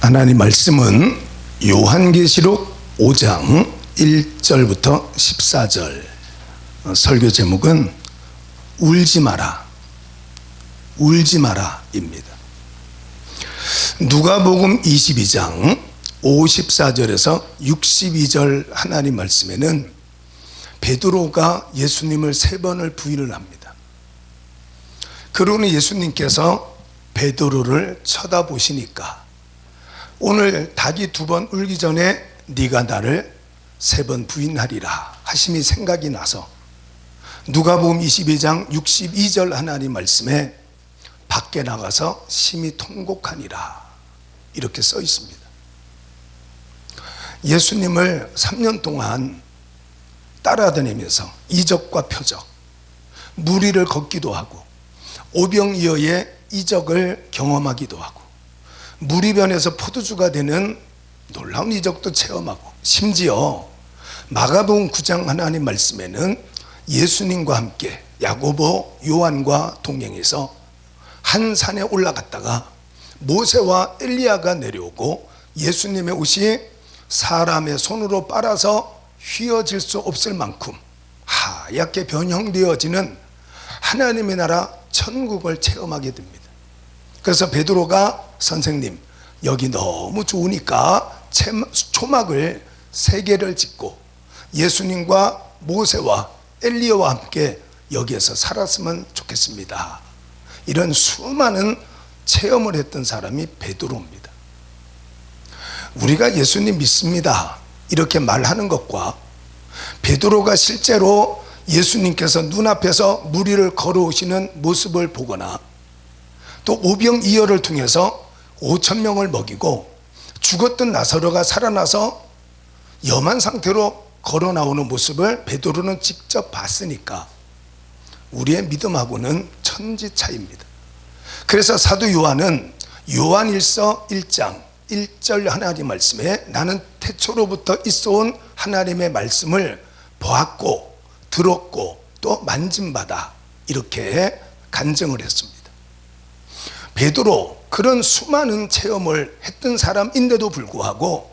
하나님 말씀은 요한계시록 5장 1절부터 14절. 설교 제목은 울지 마라, 울지 마라 입니다. 누가복음 22장 54절에서 62절 하나님 말씀에는 베드로가 예수님을 3번을 부인을 합니다. 그러니 예수님께서 베드로를 쳐다보시니까 오늘 닭이 2번 울기 전에 네가 나를 3번 부인하리라 하심이 생각이 나서 누가복음 22장 62절 하나님 말씀에 밖에 나가서 심히 통곡하니라 이렇게 써 있습니다. 예수님을 3년 동안 따라다니면서 이적과 표적, 무리를 걷기도 하고 오병이어의 이적을 경험하기도 하고 무리변에서 포도주가 되는 놀라운 이적도 체험하고 심지어 마가복음 9장 하나님 말씀에는 예수님과 함께 야고보, 요한과 동행해서 한 산에 올라갔다가 모세와 엘리야가 내려오고 예수님의 옷이 사람의 손으로 빨아서 휘어질 수 없을 만큼 하얗게 변형되어지는 하나님의 나라 천국을 체험하게 됩니다. 그래서 베드로가 선생님 여기 너무 좋으니까 초막을 3개를 짓고 예수님과 모세와 엘리야와 함께 여기에서 살았으면 좋겠습니다. 이런 수많은 체험을 했던 사람이 베드로입니다. 우리가 예수님 믿습니다 이렇게 말하는 것과 베드로가 실제로 예수님께서 눈앞에서 무리를 걸어오시는 모습을 보거나 또 오병이어를 통해서 5,000명을 먹이고 죽었던 나사로가 살아나서 염한 상태로 걸어 나오는 모습을 베드로는 직접 봤으니까 우리의 믿음하고는 천지 차이입니다. 그래서 사도 요한은 요한일서 1장 1절 하나님 말씀에 나는 태초로부터 있어온 하나님의 말씀을 보았고 들었고 또 만짐받아 이렇게 간증을 했습니다. 베드로 그런 수많은 체험을 했던 사람인데도 불구하고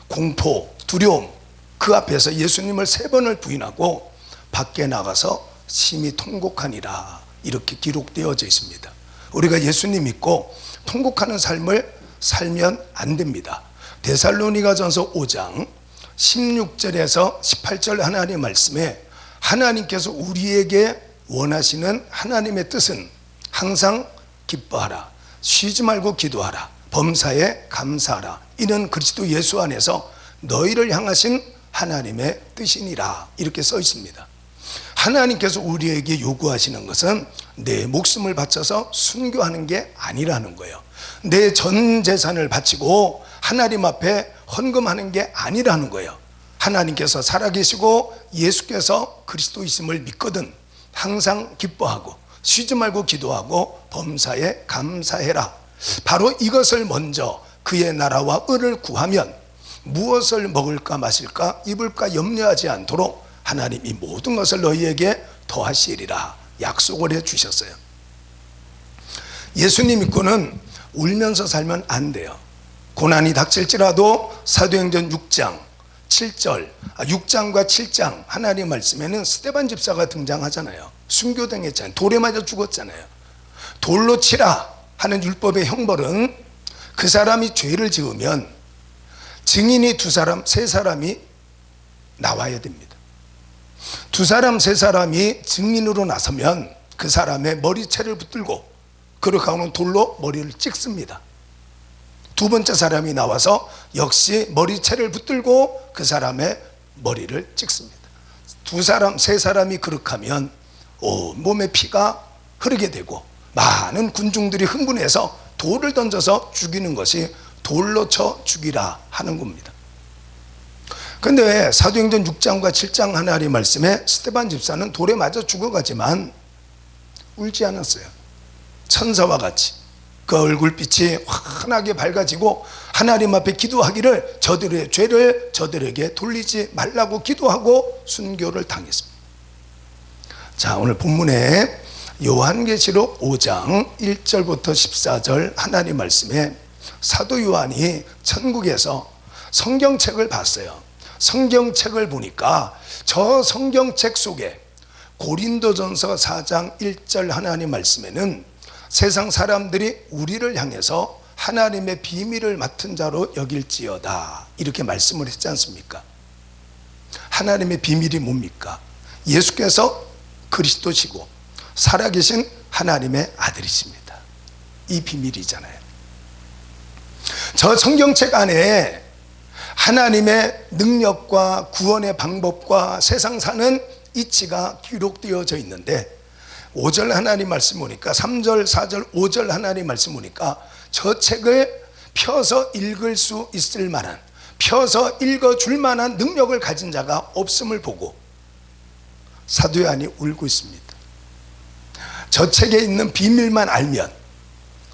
공포, 두려움 그 앞에서 예수님을 3번을 부인하고 밖에 나가서 심히 통곡하니라 이렇게 기록되어져 있습니다. 우리가 예수님 믿고 통곡하는 삶을 살면 안 됩니다. 데살로니가전서 5장 16절에서 18절 하나님의 말씀에 하나님께서 우리에게 원하시는 하나님의 뜻은 항상 기뻐하라, 쉬지 말고 기도하라, 범사에 감사하라, 이는 그리스도 예수 안에서 너희를 향하신 하나님의 뜻이니라 이렇게 써 있습니다. 하나님께서 우리에게 요구하시는 것은 내 목숨을 바쳐서 순교하는 게 아니라는 거예요. 내 전 재산을 바치고 하나님 앞에 헌금하는 게 아니라는 거예요. 하나님께서 살아계시고 예수께서 그리스도이심을 믿거든 항상 기뻐하고 쉬지 말고 기도하고 범사에 감사해라. 바로 이것을 먼저 그의 나라와 의를 구하면 무엇을 먹을까 마실까 입을까 염려하지 않도록 하나님이 모든 것을 너희에게 더하시리라 약속을 해 주셨어요. 예수님 믿고는 울면서 살면 안 돼요. 고난이 닥칠지라도 사도행전 6장 7절 6장과 7장 하나님 말씀에는 스데반 집사가 등장하잖아요. 순교당했잖아요. 돌에 맞아 죽었잖아요. 돌로 치라 하는 율법의 형벌은 그 사람이 죄를 지으면 증인이 2사람 3사람이 나와야 됩니다. 2사람 3사람이 증인으로 나서면 그 사람의 머리채를 붙들고 그를 가오는 돌로 머리를 찍습니다. 2번째 사람이 나와서 역시 머리채를 붙들고 그 사람의 머리를 찍습니다. 2사람 3사람이 그렇게 하면 몸에 피가 흐르게 되고 많은 군중들이 흥분해서 돌을 던져서 죽이는 것이 돌로 쳐 죽이라 하는 겁니다. 그런데 사도행전 6장과 7장 하나님 말씀에 스데반 집사는 돌에 맞아 죽어가지만 울지 않았어요. 천사와 같이 그 얼굴빛이 환하게 밝아지고 하나님 앞에 기도하기를 저들의 죄를 저들에게 돌리지 말라고 기도하고 순교를 당했습니다. 자, 오늘 본문에 요한계시록 5장 1절부터 14절 하나님 말씀에 사도 요한이 천국에서 성경책을 봤어요. 성경책을 보니까 저 성경책 속에 고린도전서 4장 1절 하나님 말씀에는 세상 사람들이 우리를 향해서 하나님의 비밀을 맡은 자로 여길지어다 이렇게 말씀을 했지 않습니까? 하나님의 비밀이 뭡니까? 예수께서 그리스도시고 살아계신 하나님의 아들이십니다. 이 비밀이잖아요. 저 성경책 안에 하나님의 능력과 구원의 방법과 세상 사는 이치가 기록되어져 있는데 5절 하나님 말씀 보니까 3절, 4절, 5절 하나님 말씀 보니까 저 책을 펴서 읽을 수 있을 만한, 펴서 읽어줄 만한 능력을 가진 자가 없음을 보고 사도 요한이 울고 있습니다. 저 책에 있는 비밀만 알면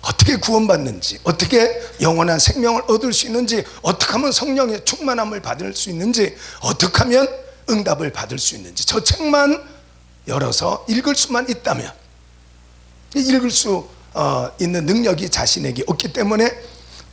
어떻게 구원받는지, 어떻게 영원한 생명을 얻을 수 있는지, 어떻게 하면 성령의 충만함을 받을 수 있는지, 어떻게 하면 응답을 받을 수 있는지 저 책만 열어서 읽을 수만 있다면, 읽을 수 있는 능력이 자신에게 없기 때문에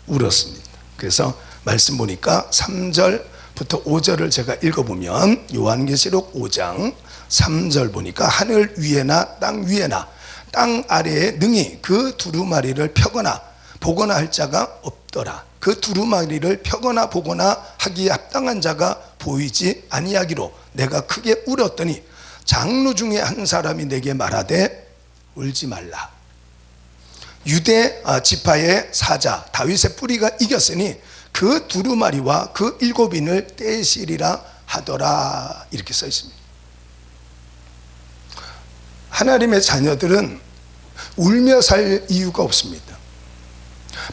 울었습니다. 그래서 말씀 보니까 3절부터 5절을 제가 읽어보면 요한계시록 5장 3절 보니까 하늘 위에나 땅 위에나 땅 아래에 능히 그 두루마리를 펴거나 보거나 할 자가 없더라. 그 두루마리를 펴거나 보거나 하기에 합당한 자가 보이지 아니하기로 내가 크게 울었더니 장로 중에 한 사람이 내게 말하되 울지 말라. 유대 지파의 사자 다윗의 뿌리가 이겼으니 그 두루마리와 그 7인을 떼시리라 하더라. 이렇게 써 있습니다. 하나님의 자녀들은 울며 살 이유가 없습니다.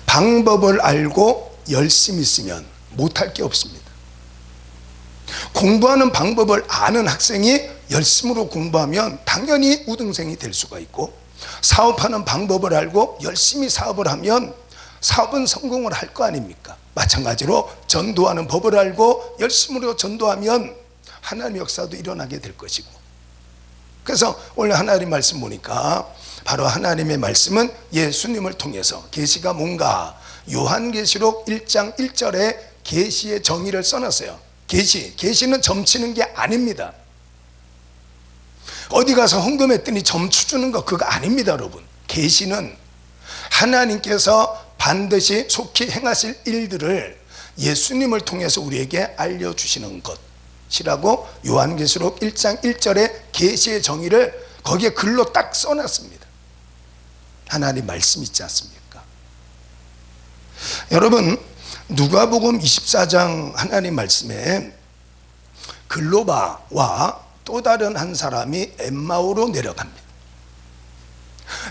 방법을 알고 열심히 있으면 못할 게 없습니다. 공부하는 방법을 아는 학생이 열심으로 공부하면 당연히 우등생이 될 수가 있고, 사업하는 방법을 알고 열심히 사업을 하면 사업은 성공을 할 거 아닙니까? 마찬가지로 전도하는 법을 알고 열심으로 전도하면 하나님의 역사도 일어나게 될 것이고, 그래서 오늘 하나님 말씀 보니까 바로 하나님의 말씀은 예수님을 통해서 계시가 뭔가 요한계시록 1장 1절에 계시의 정의를 써놨어요. 계시는 점치는 게 아닙니다. 어디 가서 헌금했더니 점수 주는 거 그거 아닙니다, 여러분. 계시는 하나님께서 반드시 속히 행하실 일들을 예수님을 통해서 우리에게 알려주시는 것이라고 요한계시록 1장 1절에 계시의 정의를 거기에 글로 딱 써놨습니다. 하나님 말씀 있지 않습니까? 여러분, 누가복음 24장 하나님 말씀에 글로바와 또 다른 한 사람이 엠마오로 내려갑니다.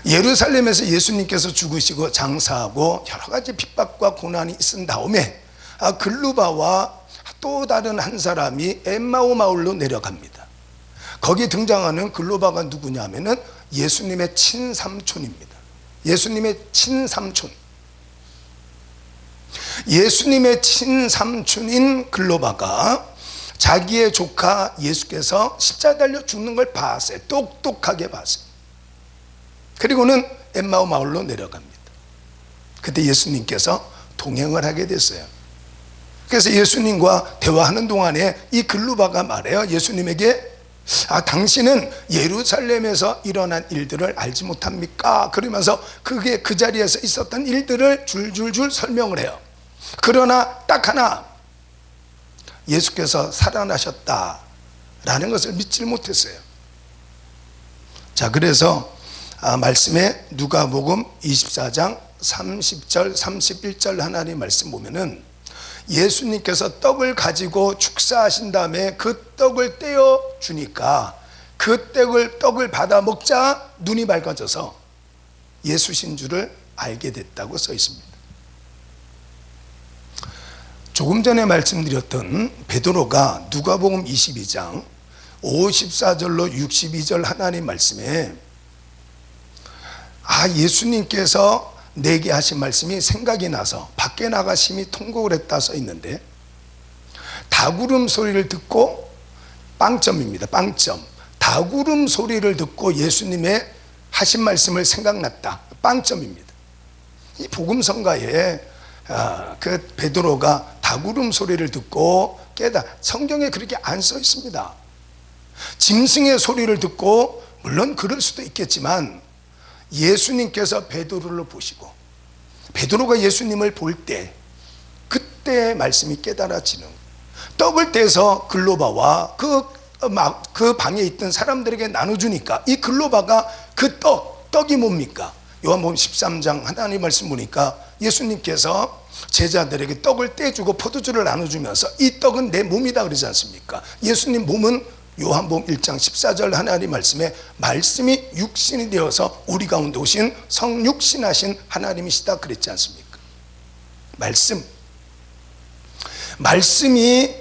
예루살렘에서 예수님께서 죽으시고 장사하고 여러 가지 핍박과 고난이 있은 다음에 글로바와 또 다른 한 사람이 엠마오 마을로 내려갑니다. 거기 등장하는 글로바가 누구냐 하면은 예수님의 친삼촌입니다. 예수님의 친삼촌. 예수님의 친삼촌인 글로바가 자기의 조카 예수께서 십자가 달려 죽는 걸 봤어요. 똑똑하게 봤어요. 그리고는 엠마오 마을로 내려갑니다. 그때 예수님께서 동행을 하게 됐어요. 그래서 예수님과 대화하는 동안에 이 글로바가 말해요. 예수님에게 당신은 예루살렘에서 일어난 일들을 알지 못합니까? 그러면서 그게 그 자리에서 있었던 일들을 줄줄줄 설명을 해요. 그러나 딱 하나, 예수께서 살아나셨다라는 것을 믿질 못했어요. 자, 그래서 말씀에 누가복음 24장 30절 31절 하나님 말씀 보면은 예수님께서 떡을 가지고 축사하신 다음에 그 떡을 떼어 주니까 그 떡을 받아 먹자 눈이 밝아져서 예수신 줄을 알게 됐다고 써 있습니다. 조금 전에 말씀드렸던 베드로가 누가복음 22장 54절로 62절 하나님 말씀에 예수님께서 내게 하신 말씀이 생각이 나서 밖에 나가 심히 통곡을 했다 써 있는데, 닭울음 소리를 듣고, 빵점입니다. 빵점. 닭울음 소리를 듣고 예수님의 하신 말씀을 생각났다. 빵점입니다. 이 복음성가에 그 베드로가 닭울음 소리를 듣고 성경에 그렇게 안 써 있습니다. 짐승의 소리를 듣고, 물론 그럴 수도 있겠지만 예수님께서 베드로를 보시고 베드로가 예수님을 볼 때 그때 말씀이 깨달아지는, 떡을 떼서 글로바와 그 방에 있던 사람들에게 나눠주니까 이 글로바가 그 떡이 뭡니까? 요한복음 13장 하나님 말씀 보니까 예수님께서 제자들에게 떡을 떼주고 포도주를 나눠주면서 이 떡은 내 몸이다 그러지 않습니까? 예수님 몸은 요한복음 1장 14절 하나님 말씀에 말씀이 육신이 되어서 우리 가운데 오신 성육신하신 하나님이시다 그랬지 않습니까? 말씀이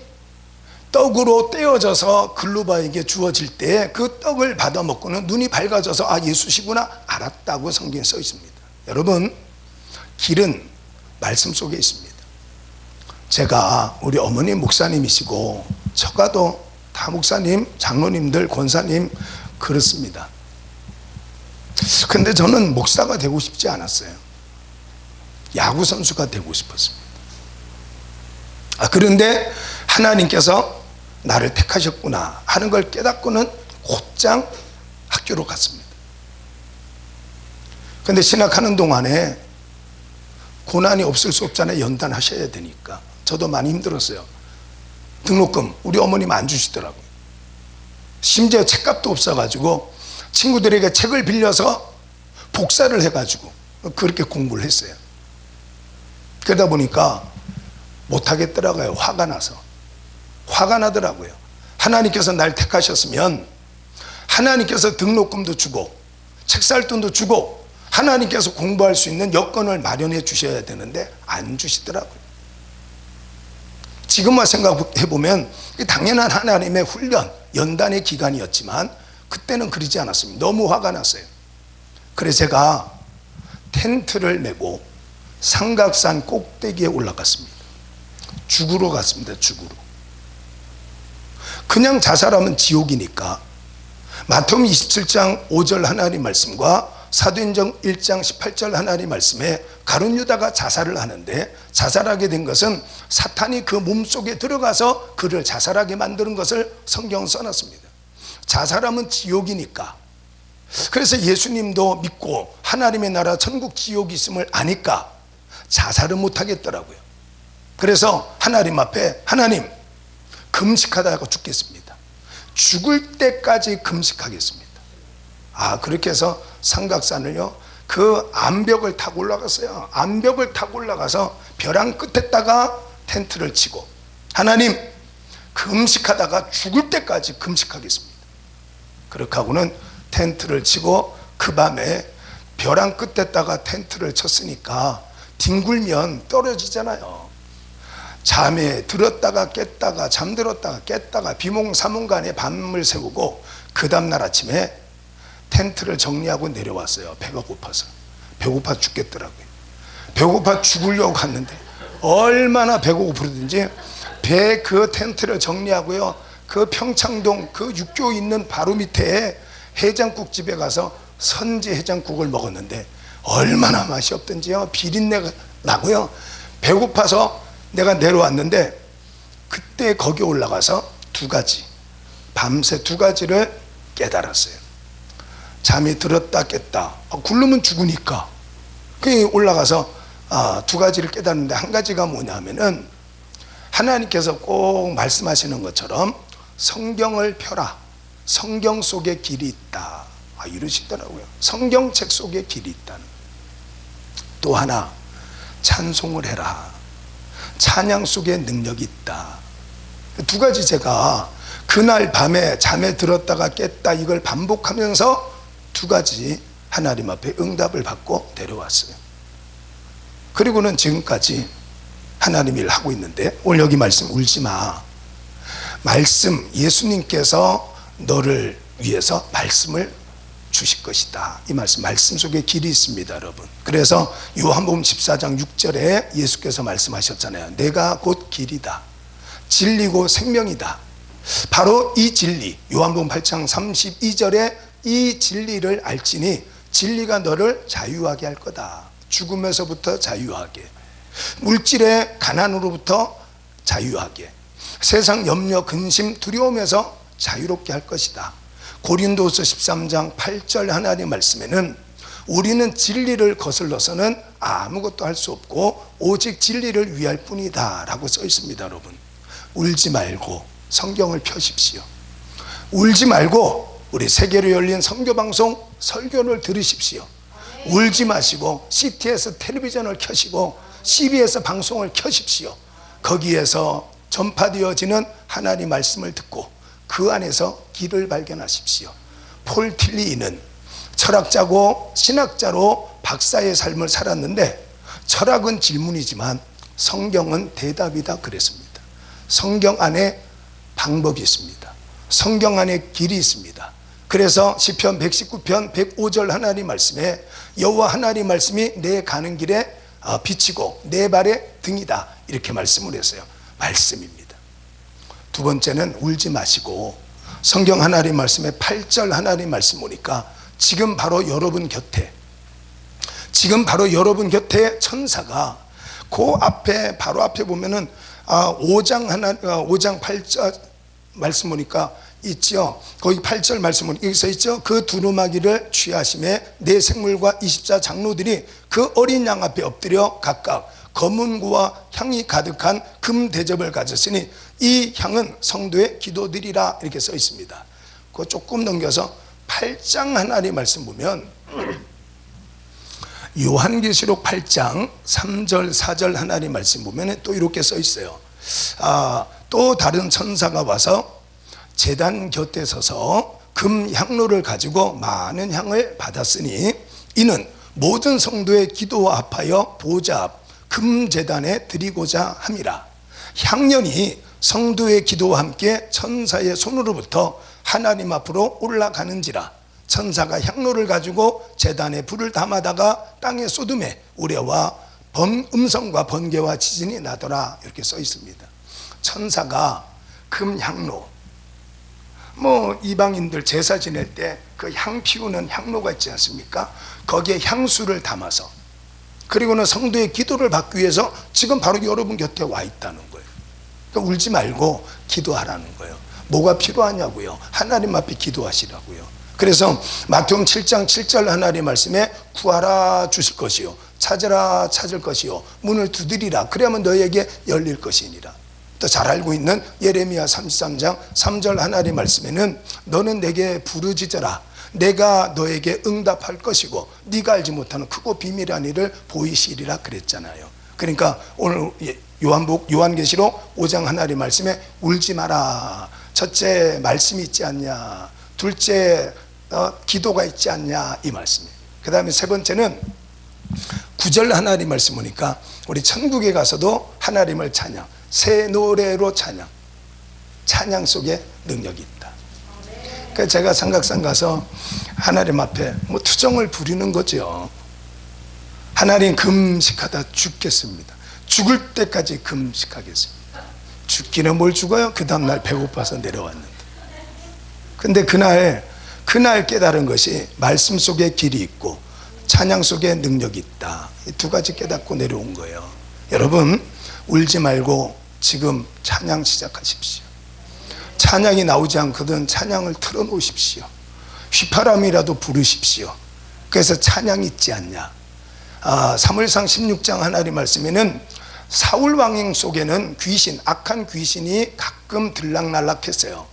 떡으로 떼어져서 글로바에게 주어질 때 그 떡을 받아 먹고는 눈이 밝아져서 예수시구나 알았다고 성경에 써 있습니다. 여러분, 길은 말씀 속에 있습니다. 제가 우리 어머니 목사님이시고 처가도 다 목사님, 장로님들, 권사님 그렇습니다. 근데 저는 목사가 되고 싶지 않았어요. 야구 선수가 되고 싶었습니다. 그런데 하나님께서 나를 택하셨구나 하는 걸 깨닫고는 곧장 학교로 갔습니다. 근데 신학하는 동안에 고난이 없을 수 없잖아요. 연단하셔야 되니까. 저도 많이 힘들었어요. 등록금 우리 어머님 안 주시더라고요. 심지어 책값도 없어가지고 친구들에게 책을 빌려서 복사를 해가지고 그렇게 공부를 했어요. 그러다 보니까 못하겠더라고요. 화가 나더라고요. 하나님께서 날 택하셨으면 하나님께서 등록금도 주고 책 살 돈도 주고 하나님께서 공부할 수 있는 여건을 마련해 주셔야 되는데 안 주시더라고요. 지금만 생각해보면 당연한 하나님의 훈련, 연단의 기간이었지만 그때는 그러지 않았습니다. 너무 화가 났어요. 그래서 제가 텐트를 메고 삼각산 꼭대기에 올라갔습니다. 죽으러 갔습니다. 죽으러. 그냥 자살하면 지옥이니까 마태복음 27장 5절 하나님 말씀과 사도행전 1장 18절 하나님 말씀에 가룟 유다가 자살을 하는데, 자살하게 된 것은 사탄이 그 몸속에 들어가서 그를 자살하게 만드는 것을 성경은 써놨습니다. 자살하면 지옥이니까. 그래서 예수님도 믿고 하나님의 나라 천국 지옥이 있음을 아니까 자살은 못하겠더라고요. 그래서 하나님 앞에, 하나님 금식하다가 죽겠습니다. 죽을 때까지 금식하겠습니다. 그렇게 해서 삼각산을요, 그 암벽을 타고 올라갔어요. 암벽을 타고 올라가서 벼랑 끝에다가 텐트를 치고, 하나님 금식하다가 죽을 때까지 금식하겠습니다. 그렇게 하고는 텐트를 치고 그 밤에 벼랑 끝에다가 텐트를 쳤으니까 뒹굴면 떨어지잖아요. 잠에 들었다가 깼다가 잠들었다가 깼다가 비몽사몽간에 밤을 새우고 그 다음날 아침에 텐트를 정리하고 내려왔어요. 배가 고파서. 배고파 죽겠더라고요. 배고파 죽으려고 갔는데 얼마나 배가 고프든지 배 그 텐트를 정리하고요, 그 평창동 그 육교 있는 바로 밑에 해장국집에 가서 선지 해장국을 먹었는데 얼마나 맛이 없던지요. 비린내가 나고요. 배고파서 내가 내려왔는데 그때 거기 올라가서 밤새 두 가지를 깨달았어요. 잠이 들었다 깼다. 굶으면 죽으니까. 그 올라가서 두 가지를 깨달았는데, 한 가지가 뭐냐면은 하나님께서 꼭 말씀하시는 것처럼 성경을 펴라. 성경 속에 길이 있다. 이러시더라고요. 성경책 속에 길이 있다는. 또 하나, 찬송을 해라. 찬양 속에 능력이 있다. 두 가지 제가 그날 밤에 잠에 들었다가 깼다 이걸 반복하면서 두 가지 하나님 앞에 응답을 받고 데려왔어요. 그리고는 지금까지 하나님 일 하고 있는데, 오늘 여기 말씀 울지 마. 말씀, 예수님께서 너를 위해서 말씀을 주실 것이다. 이 말씀 속에 길이 있습니다, 여러분. 그래서 요한복음 14장 6절에 예수께서 말씀하셨잖아요. 내가 곧 길이다. 진리고 생명이다. 바로 이 진리, 요한복음 8장 32절에 이 진리를 알지니 진리가 너를 자유하게 할 거다. 죽음에서부터 자유하게. 물질의 가난으로부터 자유하게, 세상 염려, 근심, 두려움에서 자유롭게 할 것이다. 고린도서 13장 8절 하나님의 말씀에는 우리는 진리를 거슬러서는 아무것도 할 수 없고 오직 진리를 위할 뿐이다 라고 써 있습니다. 여러분, 울지 말고 성경을 펴십시오. 울지 말고 우리 세계로 열린 선교방송 설교를 들으십시오. 울지 마시고 CTS 텔레비전을 켜시고 CBS 방송을 켜십시오. 거기에서 전파되어지는 하나님 말씀을 듣고 그 안에서 길을 발견하십시오. 폴 틸리는 철학자고 신학자로 박사의 삶을 살았는데 철학은 질문이지만 성경은 대답이다 그랬습니다. 성경 안에 방법이 있습니다. 성경 안에 길이 있습니다. 그래서 시편 119편 105절 하나님 말씀에 여호와 하나님 말씀이 내 가는 길에 비치고 내 발의 등이다 이렇게 말씀을 했어요. 말씀입니다. 두 번째는 울지 마시고 성경 하나님 말씀에 8절 하나님 말씀 보니까 지금 바로 여러분 곁에 천사가 그 앞에 바로 앞에 보면은 5장 8절 말씀 보니까 있죠. 거기 8절 말씀 보니까 여기 써 있죠. 그 두루마기를 취하심에 네 생물과 24장로들이 그 어린 양 앞에 엎드려 각각 검은 구와 향이 가득한 금 대접을 가졌으니 이 향은 성도의 기도드리라 이렇게 써 있습니다. 그거 조금 넘겨서 8장 하나님 말씀 보면 요한계시록 8장 3절 4절 하나님 말씀 보면 또 이렇게 써 있어요. 또 다른 천사가 와서 제단 곁에 서서 금 향로를 가지고 많은 향을 받았으니 이는 모든 성도의 기도와 합하여 보좌 앞 금 제단에 드리고자 함이라. 향연이 성도의 기도와 함께 천사의 손으로부터 하나님 앞으로 올라가는지라. 천사가 향로를 가지고 제단에 불을 담아다가 땅에 쏟음에 우레와 음성과 번개와 지진이 나더라 이렇게 써 있습니다. 천사가 금 향로, 이방인들 제사 지낼 때 그 향 피우는 향로가 있지 않습니까? 거기에 향수를 담아서 그리고는 성도의 기도를 받기 위해서 지금 바로 여러분 곁에 와 있다는 거예요. 그러니까 울지 말고 기도하라는 거예요. 뭐가 필요하냐고요? 하나님 앞에 기도하시라고요. 그래서 마태복음 7장 7절 하나님 말씀에 구하라 주실 것이요 찾으라 찾을 것이요 문을 두드리라 그러면 너에게 열릴 것이니라. 또 잘 알고 있는 예레미야 33장 3절 하나님 말씀에는 너는 내게 부르짖어라 내가 너에게 응답할 것이고 네가 알지 못하는 크고 비밀한 일을 보이시리라 그랬잖아요. 그러니까 오늘 요한계시록 5장 하나님 말씀에 울지 마라. 첫째 말씀이 있지 않냐, 둘째 기도가 있지 않냐 이 말씀이에요. 그 다음에 세 번째는 9절 하나님 말씀 보니까 우리 천국에 가서도 하나님을 찬양, 새 노래로 찬양 속에 능력이 있다. 그래서 제가 삼각산 가서 하나님 앞에 투정을 부리는 거죠. 하나님 금식하다 죽겠습니다. 죽을 때까지 금식하겠습니다. 죽기는 뭘 죽어요? 그 다음날 배고파서 내려왔는데. 근데 그날 깨달은 것이 말씀 속에 길이 있고 찬양 속에 능력이 있다. 이 두 가지 깨닫고 내려온 거예요. 여러분 울지 말고 지금 찬양 시작하십시오. 찬양이 나오지 않거든 찬양을 틀어놓으십시오. 휘파람이라도 부르십시오. 그래서 찬양이 있지 않냐. 사무엘상 16장 하나님 말씀에는 사울 왕행 속에는 악한 귀신이 가끔 들락날락했어요.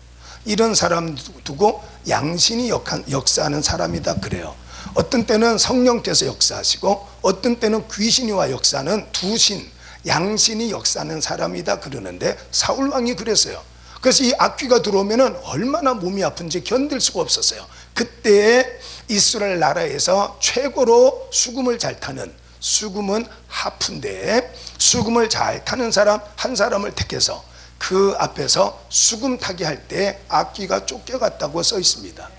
이런 사람 두고 양신이 역사하는 사람이다 그래요. 어떤 때는 성령께서 역사하시고 어떤 때는 귀신이 와 역사하는 두 신, 양신이 역사하는 사람이다 그러는데 사울 왕이 그랬어요. 그래서 이 악귀가 들어오면 얼마나 몸이 아픈지 견딜 수가 없었어요. 그때 이스라엘 나라에서 최고로 수금을 잘 타는, 수금은 하프인데 수금을 잘 타는 사람 한 사람을 택해서 그 앞에서 수금 타게 할 때 악귀가 쫓겨갔다고 써 있습니다.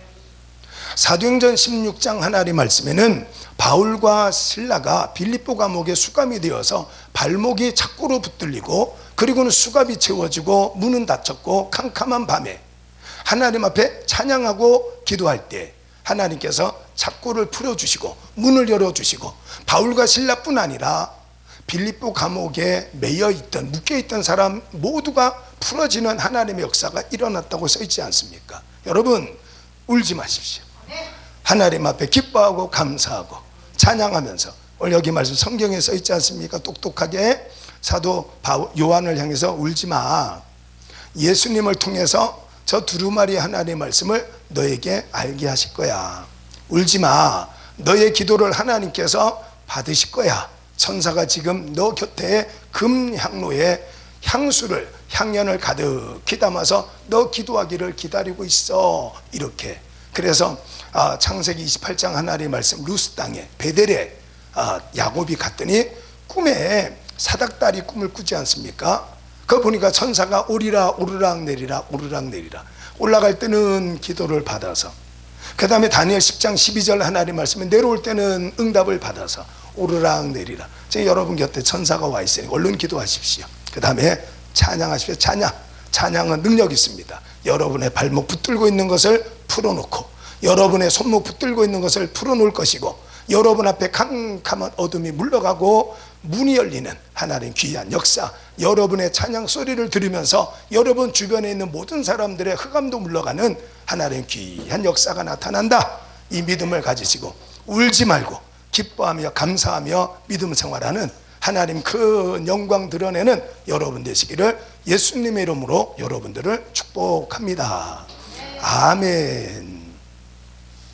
사도행전 16장 하나님 말씀에는 바울과 실라가 빌립보 감옥에 수감이 되어서 발목이 착고로 붙들리고 그리고는 수갑이 채워지고 문은 닫혔고 캄캄한 밤에 하나님 앞에 찬양하고 기도할 때 하나님께서 착고를 풀어주시고 문을 열어주시고 바울과 실라뿐 아니라 빌립보 감옥에 매여 있던 묶여 있던 사람 모두가 풀어지는 하나님의 역사가 일어났다고 써 있지 않습니까? 여러분 울지 마십시오. 하나님 앞에 기뻐하고 감사하고 찬양하면서, 오늘 여기 말씀 성경에 써 있지 않습니까? 똑똑하게 사도 요한을 향해서 울지 마. 예수님을 통해서 저 두루마리 하나님의 말씀을 너에게 알게 하실 거야. 울지 마. 너의 기도를 하나님께서 받으실 거야. 천사가 지금 너 곁에 금향로에 향수를, 향연을 가득히 담아서 너 기도하기를 기다리고 있어. 이렇게. 그래서 창세기 28장 하나님의 말씀, 루스 땅에 베델에 야곱이 갔더니 꿈에 사닥다리 꿈을 꾸지 않습니까? 그거 보니까 천사가 오리라 오르락 내리라 오르락 내리라, 올라갈 때는 기도를 받아서, 그 다음에 다니엘 10장 12절 하나님 말씀에 내려올 때는 응답을 받아서 오르락 내리라. 지금 여러분 곁에 천사가 와 있으니 얼른 기도하십시오. 그 다음에 찬양하십시오. 찬양은 능력이 있습니다. 여러분의 발목 붙들고 있는 것을 풀어놓고, 여러분의 손목 붙들고 있는 것을 풀어놓을 것이고, 여러분 앞에 캄캄한 어둠이 물러가고 문이 열리는 하나님 귀한 역사, 여러분의 찬양 소리를 들으면서 여러분 주변에 있는 모든 사람들의 흑암도 물러가는 하나님 귀한 역사가 나타난다. 이 믿음을 가지시고 울지 말고 기뻐하며 감사하며 믿음 생활하는 하나님 큰 영광 드러내는 여러분 되시기를 예수님의 이름으로 여러분들을 축복합니다. 아멘.